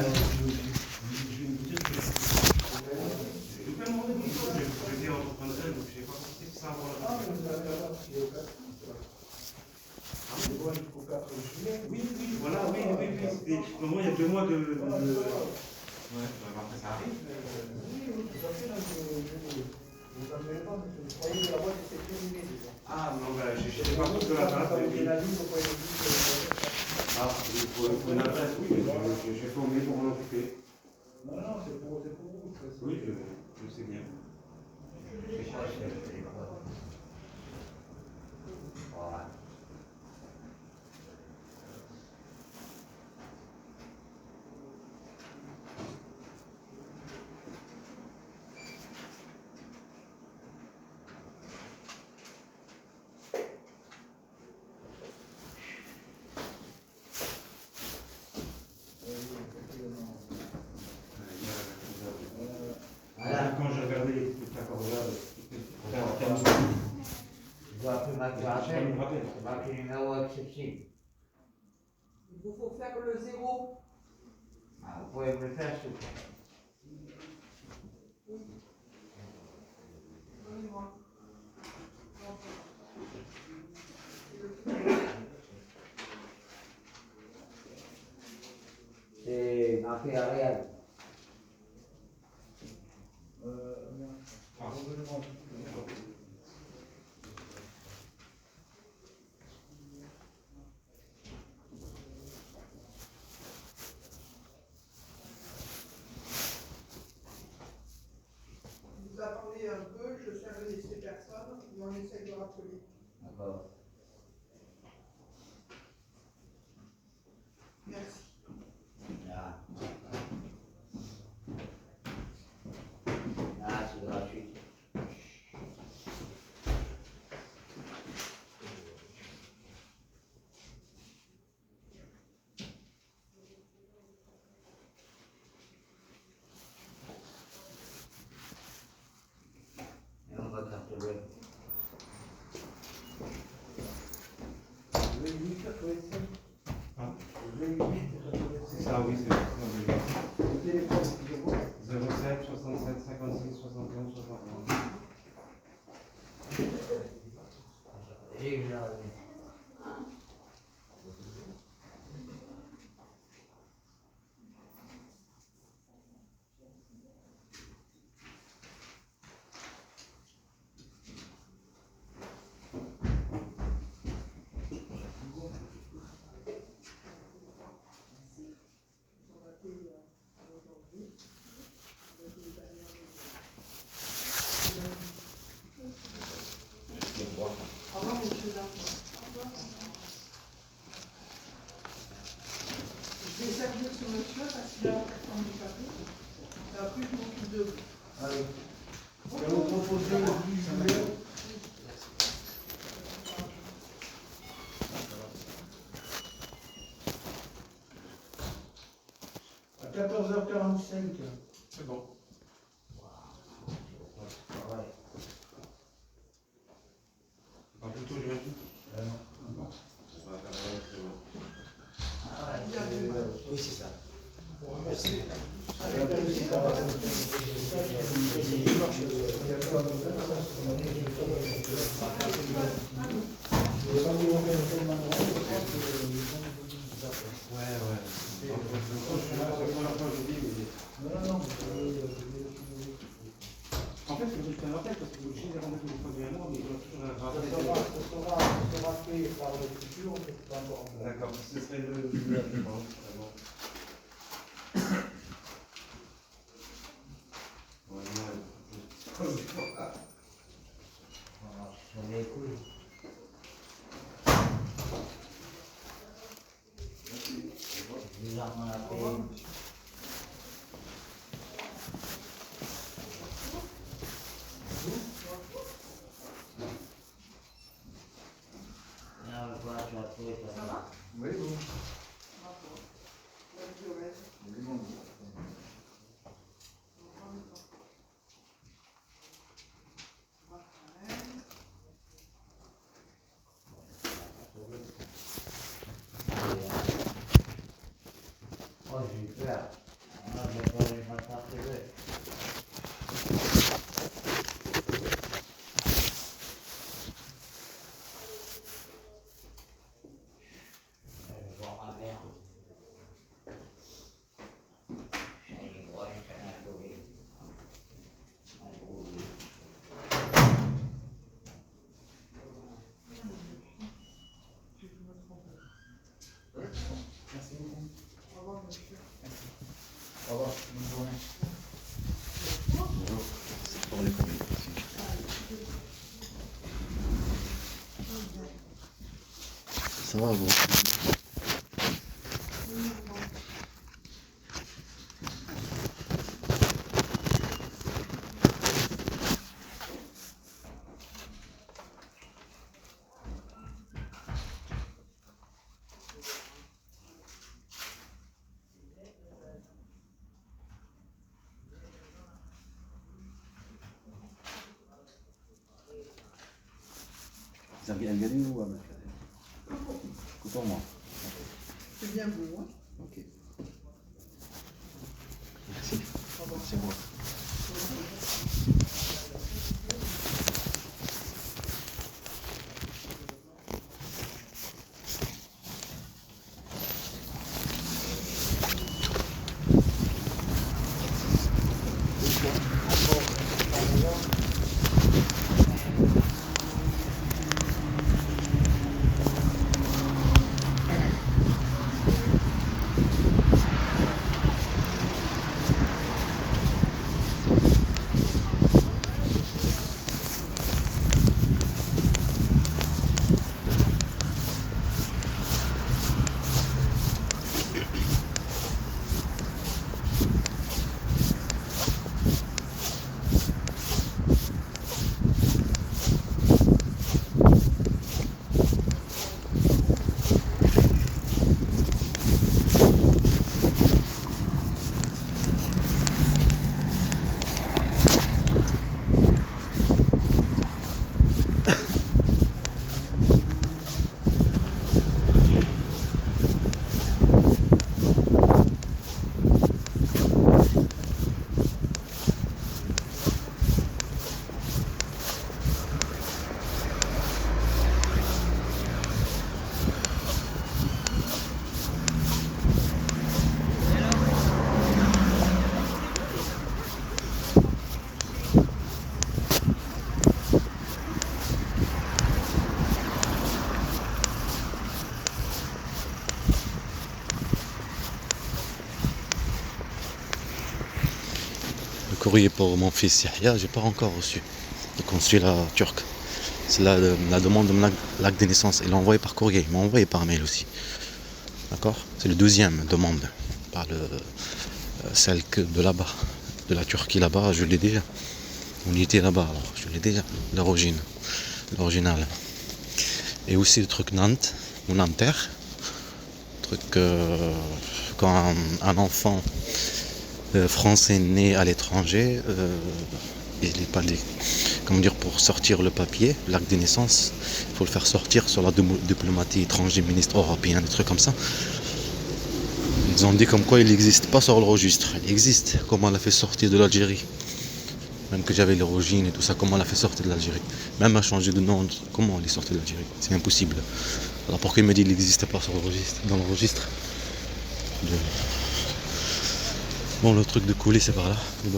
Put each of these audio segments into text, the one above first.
vais vous dire que je vais pas demander beaucoup de choses, je vais entreprendre ça, donc je n'ai pas pensé que ça avoir la Oui, voilà, oui, c'était vraiment il y a 2 mois de... Ouais, après ça arrive. Oui, tout à fait, vous appelez pas, mais je croyais que la boîte était terminée déjà. Ah non, ben, je n'étais pas compte de la date. Ah, il faut une adresse, oui, mais j'ai formé pour m'en occuper. Non, c'est pour vous. Oui, je sais bien. Je cherche le téléphone. Voilà. Voilà, quand j'ai regardé les placards Je dois appeler ma clientèle, c'est marqué numéro accessible. Il vous faut faire le 0. Ah, vous pouvez me le faire, s'il vous plaît. Donnez-moi. C'est marqué à réel. Vous attendez un peu, je salue ces personnes, on essaie de rappeler. D'accord. Merci. Là. Là, c'est gratuit. Et on va carte bleue. C'est ça, oui, c'est ça. Le téléphone, excusez-moi. 07 67 56 71 61. J'ai eu la revenue. Au revoir, monsieur. Je vais servir ce monsieur parce qu'il a un handicapé. Et après, je m'occupe de vous. Allez. Je vais vous proposer le 10 juillet. À 14h45. C'est bon. Ouais. Pas plus tôt, je vais tout. Non. Ça va faire c'est bon. Oui, c'est ça. Merci. En fait, je te rappelle parce que j'ai des rendez-vous une fois de mois, mais je dois toujours un Ça rappel. sera fait par le futur, mais c'est pas encore. D'accord, ce serait le je pense. Ouais, On marche sur les couilles. Bizarrement la paix. Là, on voit, tu vas trouver ça. Ça va? Oui, bon. D'accord. Bonne journée. Oui, bon. Oh, j'ai eu peur. revoir, monsieur. Au revoir, bonne journée. Pour les communications. Ça va, vous? Vous avez un gamin ou un pour moi. C'est bien beau, hein? Ok. Merci. C'est moi. Le courrier pour mon fils Yahya, j'ai pas encore reçu. Le consulat turc. C'est la demande de l'acte de naissance. Il l'a envoyé par courrier. Il m'a envoyé par mail aussi. D'accord? C'est le deuxième demande. Par celle de là-bas. De la Turquie là-bas, je l'ai déjà. On y était là-bas, alors je l'ai déjà. L'original. Et aussi le truc Nantes, ou Nanterre. Truc quand un enfant français né à l'étranger, il n'est pas comment dire, pour sortir le papier, l'acte de naissance, il faut le faire sortir sur la diplomatie étrangère, ministre européen, des trucs comme ça. Ils ont dit comme quoi il n'existe pas sur le registre. Il existe, comment on l'a fait sortir de l'Algérie. Même que j'avais l'origine et tout ça, comment on l'a fait sortir de l'Algérie. Même à changer de nom, comment on est sorti de l'Algérie. C'est impossible. Alors pourquoi il me dit qu'il n'existe pas sur le registre, dans le registre Bon, le truc de couler, c'est par là. Il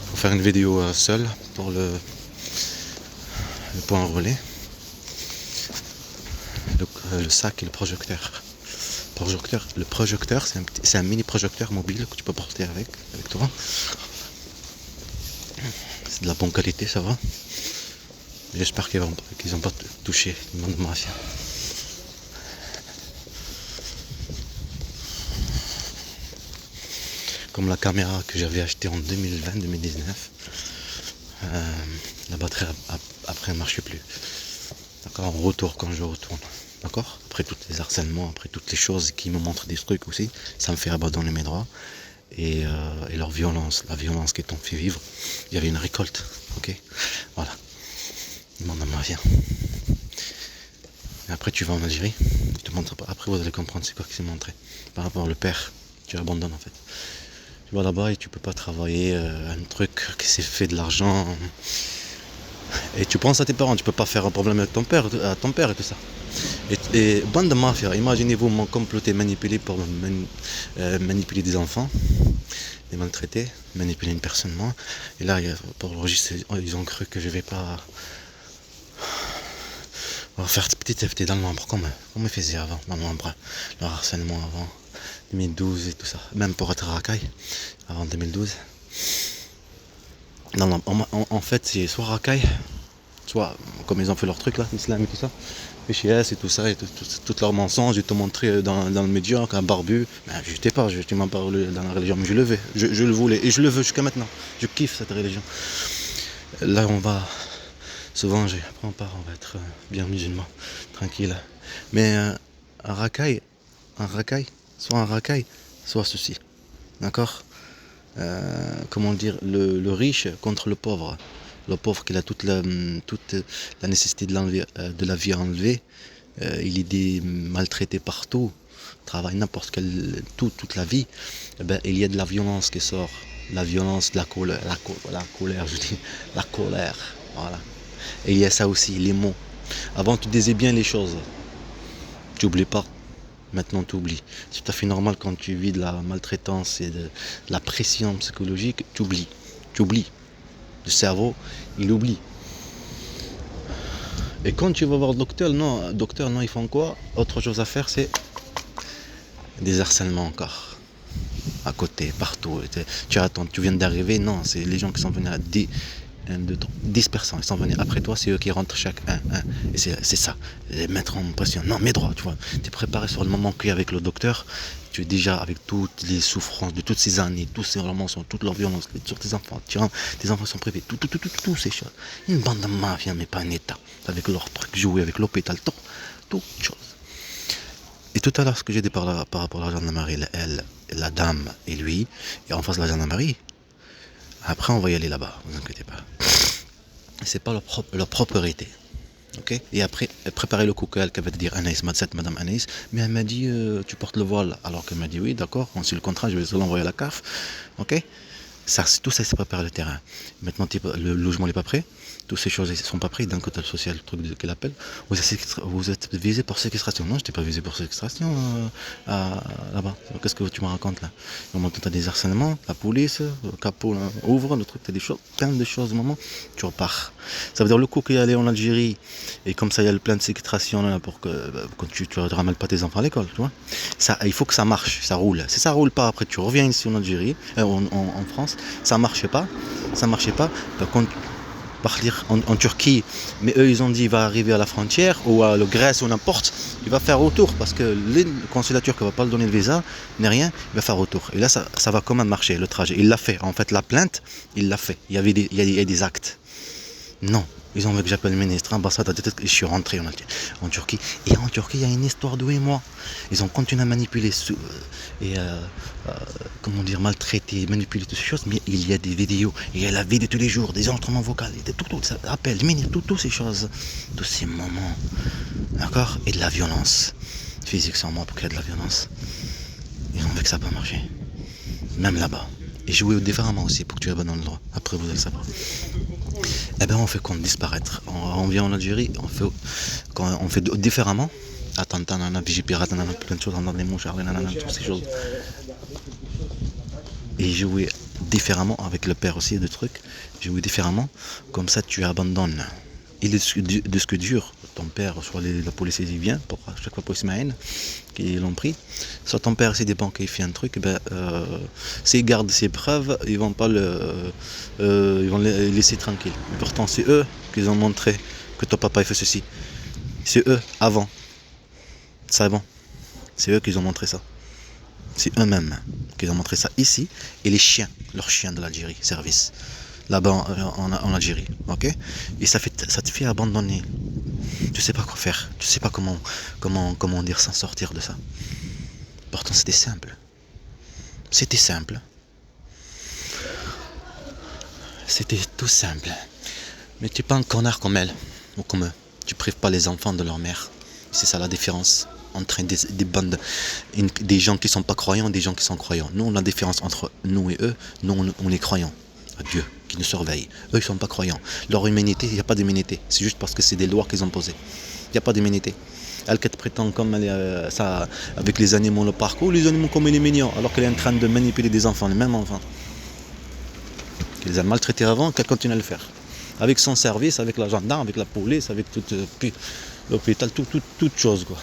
faut faire une vidéo seule pour le point relais. Le sac et le projecteur. Le projecteur, c'est un mini projecteur mobile que tu peux porter avec toi. C'est de la bonne qualité, ça va. J'espère qu'ils n'ont pas touché le monde mafia. Comme la caméra que j'avais achetée en 2020-2019, la batterie après ne marchait plus. D'accord, en retour quand je retourne. D'accord, après tous les harcèlements, après toutes les choses qui me montrent des trucs aussi, ça me fait abandonner mes droits. Et leur violence, la violence qu'ils t'ont fait vivre, il y avait une récolte. Ok, voilà. Demande à ma vie. Et après tu vas en Algérie, je te montre pas. Après vous allez comprendre c'est quoi qui s'est montré. Par rapport au père, tu abandonnes en fait. Tu vas là-bas et tu peux pas travailler un truc qui s'est fait de l'argent. Et tu penses à tes parents, tu peux pas faire un problème avec ton père et tout ça. Et bande de mafia, imaginez-vous comploter, manipuler pour manipuler des enfants, les maltraités, manipuler une personne moi. Et là, pour le registre, ils ont cru que je vais pas faire petit à petit dans le membre, comme ils faisaient avant, dans le membre, leur harcèlement avant. 2012 et tout ça. Même pour être à Racaille, avant 2012. Non, en fait, c'est soit Racaille, soit comme ils ont fait leur truc là, l'islam et tout ça. PCS et tout ça, et tout leur mensonge, je te montrais dans le média qu'un barbu, ben, je n'étais pas, tu m'en parles dans la religion, mais je le veux, je le voulais, et je le veux jusqu'à maintenant, je kiffe cette religion. Là on va, souvent je prends part, on va être bien musulman, tranquille. Mais un racaille, soit ceci, d'accord. Comment dire, le riche contre le pauvre qui a toute la nécessité de la vie enlevée, il est maltraité partout, travaille n'importe quelle, toute la vie, ben, il y a de la violence qui sort, la violence, la colère, je dis, la colère, voilà. Et il y a ça aussi, les mots. Avant tu disais bien les choses, tu n'oublies pas. Maintenant tu oublies. C'est tout à fait normal quand tu vis de la maltraitance et de la pression psychologique, tu oublies. Le cerveau, il oublie. Et quand tu vas voir le docteur, non, ils font quoi? Autre chose à faire, c'est des harcèlements encore. À côté, partout. Tu attends, tu viens d'arriver, non, c'est les gens qui sont venus à 10 personnes, ils sont venus après toi, c'est eux qui rentrent chaque un. Et c'est ça, les mettre en pression. Non, mets droit, tu vois. Tu es préparé sur le moment qu'il y a avec le docteur. Tu es déjà avec toutes les souffrances de toutes ces années, tous ces mensonges, toute leur violence sur tes enfants. Tes enfants sont privés, tout ces choses. Une bande de mafia, mais pas un état. Avec leurs trucs joués, avec l'hôpital, toute chose. Et tout à l'heure, ce que j'ai dit par rapport à la gendarmerie, elle, la dame et lui, et en face de la gendarmerie, après on va y aller là-bas, ne vous inquiétez pas. C'est pas leur propriété. Okay. Et après, préparer le cocktail qu'elle va te dire Anaïs, madame Anaïs, mais elle m'a dit tu portes le voile. Alors qu'elle m'a dit oui, d'accord, on suit le contrat, je vais l'envoyer à la CAF. Ok. Tout ça, c'est préparer le terrain. Maintenant, le logement n'est pas prêt. Toutes ces choses ne sont pas prises d'un côté social, le truc qu'elle appelle. Vous êtes visé pour séquestration. Non, je n'étais pas visé pour séquestration là-bas. Qu'est-ce que tu me racontes là? Au moment où tu as des harcèlements, la police, le capot là, ouvre, le truc, tu as des choses, plein de choses au moment, tu repars. Ça veut dire le coup qu'il y allait en Algérie, et comme ça il y a le plein de séquestration là, pour que quand tu ne ramènes pas tes enfants à l'école, tu vois. Ça, il faut que ça marche, ça roule. Si ça roule pas, après tu reviens ici en Algérie, en France, ça marchait pas, ben, quand partir en Turquie, mais eux ils ont dit il va arriver à la frontière ou à la Grèce ou n'importe, il va faire retour parce que le consulat turc ne va pas le donner le visa, ni rien, il va faire retour. Et là ça va quand même marcher le trajet. Il l'a fait, en fait la plainte, il l'a fait. Il y a des actes. Non. Ils ont vu que j'appelle le ministre, ambassade, et je suis rentré en Turquie. Et en Turquie, il y a une histoire de 8 mois. Ils ont continué à manipuler et comment dire, maltraiter, manipuler toutes ces choses. Mais il y a des vidéos, il y a la vie de tous les jours, des enregistrements vocaux, tout ça appelle, toutes ces choses, tous ces moments, d'accord. Et de la violence physique sans moi, pour qu'il y ait de la violence. Ils ont vu que ça n'a pas marché, même là-bas. Et jouer différemment aussi pour que tu abandonnes le droit. Après, vous allez savoir. Eh bien, on fait qu'on disparaître. On vient en Algérie, on fait différemment. Attentat, vigipirate, plein de choses, dans les mouches, toutes ces choses. Et jouer différemment avec le père aussi, de trucs. Jouer différemment, comme ça tu abandonnes. Et de ce que dure ton père, soit la police y vient, pour à chaque fois pour Ismaël, qui l'ont pris, soit ton père c'est des banques qui fait un truc, ben, s'ils gardent ses preuves, ils vont pas ils vont les laisser tranquilles. Pourtant c'est eux qui ont montré que ton papa a fait ceci. C'est eux avant. C'est bon. C'est eux qui ont montré ça. C'est eux-mêmes qui ont montré ça ici. Et les chiens, leurs chiens de l'Algérie, service. Là-bas en Algérie, ok. Et ça te fait abandonner. Tu sais pas quoi faire. Tu sais pas comment dire s'en sortir de ça. Pourtant c'était simple. C'était simple. C'était tout simple. Mais tu n'es pas un connard comme elle ou comme eux. Tu prives pas les enfants de leur mère. C'est ça la différence entre des bandes, des gens qui sont pas croyants et des gens qui sont croyants. Nous, on a la différence entre nous et eux. Nous, on est croyants à Dieu qui nous surveille. Eux, ils sont pas croyants. Leur humanité, il n'y a pas d'humanité. C'est juste parce que c'est des lois qu'ils ont posées. Il n'y a pas d'humanité. Elle qui prétend comme elle est, ça, avec les animaux, le parcours, les animaux comme il est mignon, alors qu'elle est en train de manipuler des enfants, les mêmes enfants. Elle les a maltraités avant, qu'elle continue à le faire. Avec son service, avec la gendarme, avec la police, avec toute l'hôpital, toute chose quoi.